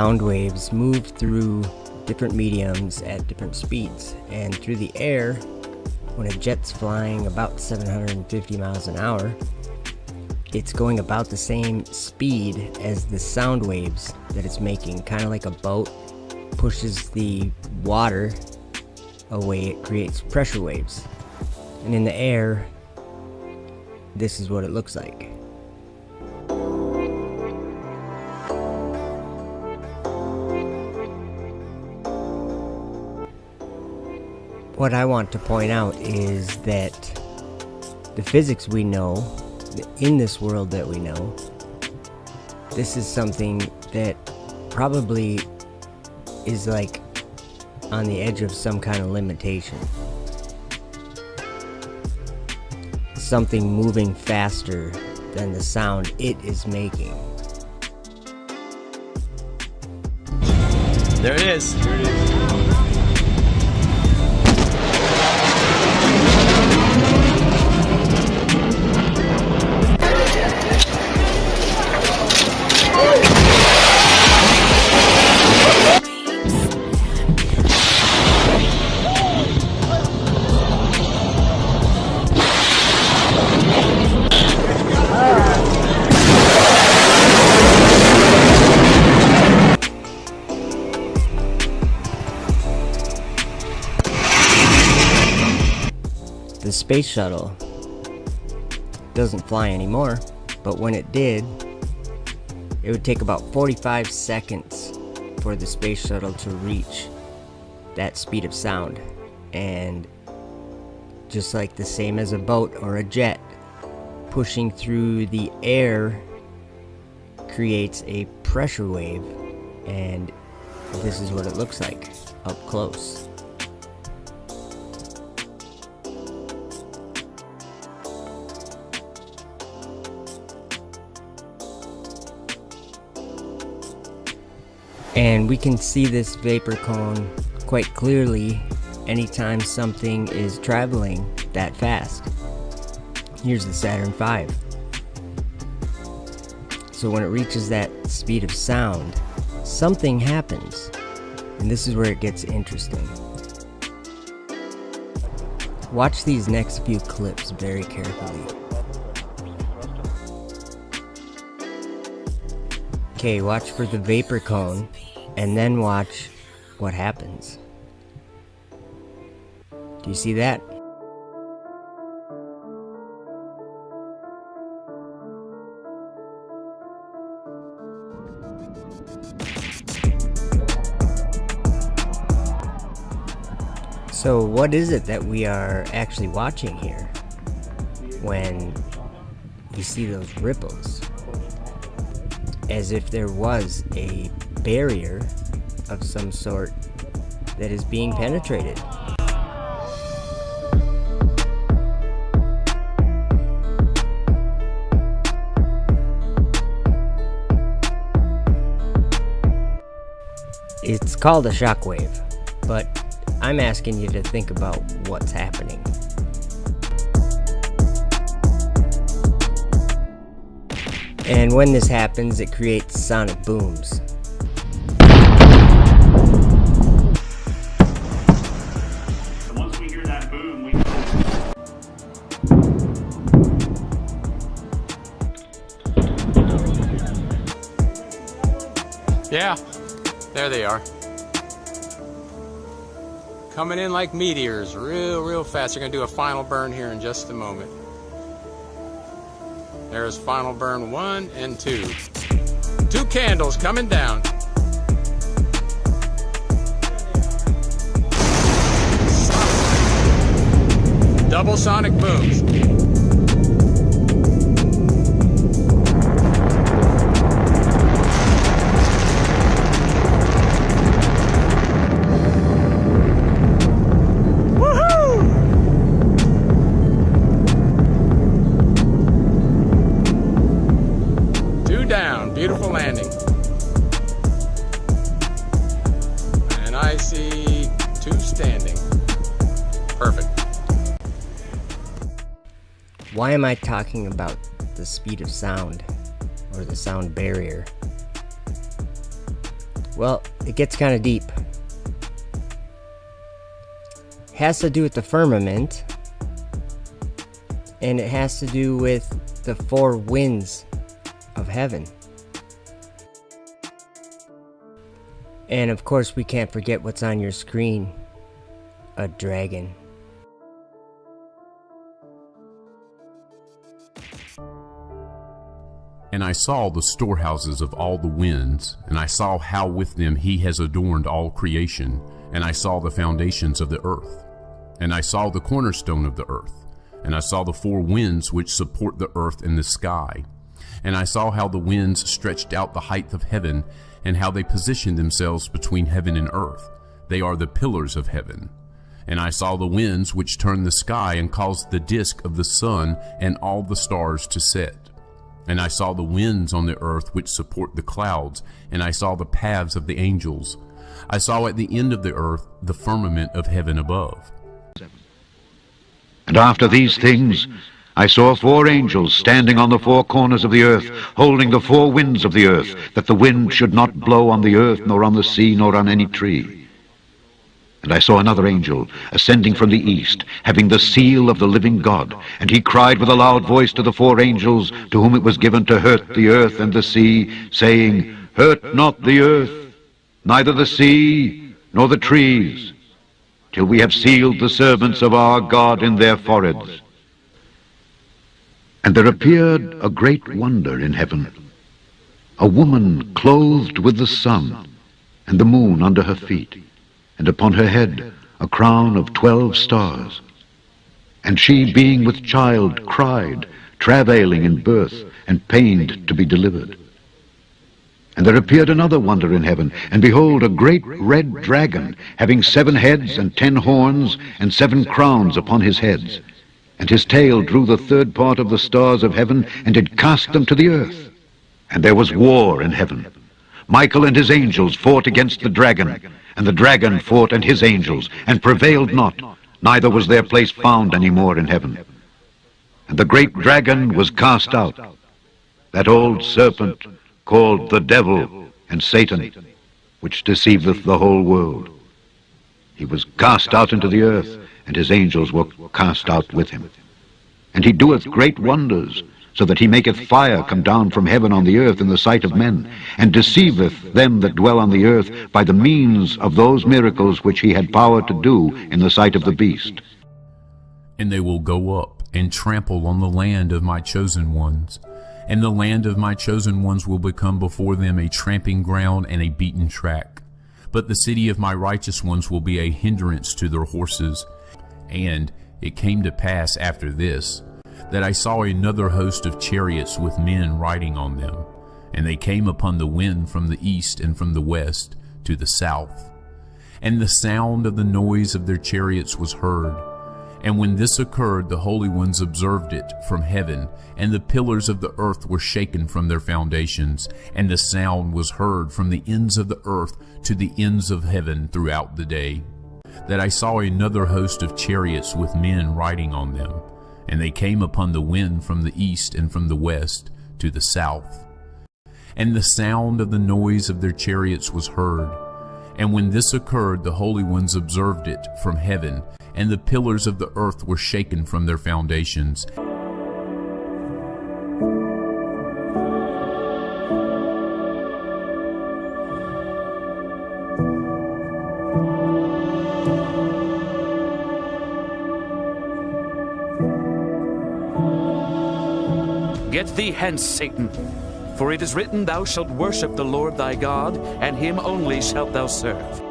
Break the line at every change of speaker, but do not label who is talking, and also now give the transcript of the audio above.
sound waves move through different mediums at different speeds, and through the air, when a jet's flying about 750 miles an hour, it's going about the same speed as the sound waves that it's making. Kind of like a boat pushes the water away, it creates pressure waves. And in the air, this is what it looks like. What I want to point out is that the physics we know, in this world that we know, this is something that probably is like on the edge of some kind of limitation. Something moving faster than the sound it is making.
There it is. There it is.
The space shuttle doesn't fly anymore, but when it did, it would take about 45 seconds for the space shuttle to reach that speed of sound. And just like the same as a boat or a jet, pushing through the air creates a pressure wave, and this is what it looks like up close. And we can see this vapor cone quite clearly anytime something is traveling that fast. Here's the Saturn V. So when it reaches that speed of sound, something happens. And this is where it gets interesting. Watch these next few clips very carefully. Okay, watch for the vapor cone, and then watch what happens. Do you see that? So what is it that we are actually watching here when you see those ripples? As if there was a barrier of some sort that is being penetrated. It's called a shockwave, but I'm asking you to think about what's happening. And when this happens, it creates sonic booms.
So once we hear that boom, we...
Yeah, there they are. Coming in like meteors, real fast. They're gonna do a final burn here in just a moment. There's final burn 1 and 2. 2 candles coming down. Double sonic booms. Beautiful landing. And I see 2 standing. Perfect.
Why am I talking about the speed of sound, or the sound barrier? Well, it gets kind of deep. Has to do with the firmament, and it has to do with the four winds of heaven. And of course, we can't forget what's on your screen: a dragon.
And I saw the storehouses of all the winds, and I saw how with them he has adorned all creation, and I saw the foundations of the earth. And I saw the cornerstone of the earth, and I saw the four winds which support the earth and the sky. And I saw how the winds stretched out the height of heaven, and how they positioned themselves between heaven and earth. They are the pillars of heaven. And I saw the winds which turned the sky and caused the disk of the sun and all the stars to set. And I saw the winds on the earth which support the clouds, and I saw the paths of the angels. I saw at the end of the earth the firmament of heaven above.
And after these things I saw four angels standing on the four corners of the earth, holding the four winds of the earth, that the wind should not blow on the earth, nor on the sea, nor on any tree. And I saw another angel ascending from the east, having the seal of the living God. And he cried with a loud voice to the four angels, to whom it was given to hurt the earth and the sea, saying, Hurt not the earth, neither the sea, nor the trees, till we have sealed the servants of our God in their foreheads. And there appeared a great wonder in heaven, a woman clothed with the sun, and the moon under her feet, and upon her head a crown of 12 stars. And she, being with child, cried, travailing in birth, and pained to be delivered. And there appeared another wonder in heaven, and behold, a great red dragon, having 7 heads and 10 horns, and 7 crowns upon his heads. And his tail drew the third part of the stars of heaven, and did cast them to the earth. And there was war in heaven. Michael and his angels fought against the dragon, and the dragon fought and his angels, and prevailed not, neither was their place found any more in heaven. And the great dragon was cast out, that old serpent called the devil and Satan, which deceiveth the whole world. He was cast out into the earth, and his angels were cast out with him. And he doeth great wonders, so that he maketh fire come down from heaven on the earth in the sight of men, and deceiveth them that dwell on the earth by the means of those miracles which he had power to do in the sight of the beast.
And they will go up and trample on the land of my chosen ones, and the land of my chosen ones will become before them a tramping ground and a beaten track. But the city of my righteous ones will be a hindrance to their horses. And it came to pass after this, that I saw another host of chariots with men riding on them, and they came upon the wind from the east and from the west to the south. And the sound of the noise of their chariots was heard. And when this occurred, the holy ones observed it from heaven, and the pillars of the earth were shaken from their foundations, and the sound was heard from the ends of the earth to the ends of heaven throughout the day. That I saw another host of chariots with men riding on them, and they came upon the wind from the east and from the west to the south. And the sound of the noise of their chariots was heard. And when this occurred, the holy ones observed it from heaven, and the pillars of the earth were shaken from their foundations.
Get thee hence, Satan, for it is written, Thou shalt worship the Lord thy God, and him only shalt thou serve.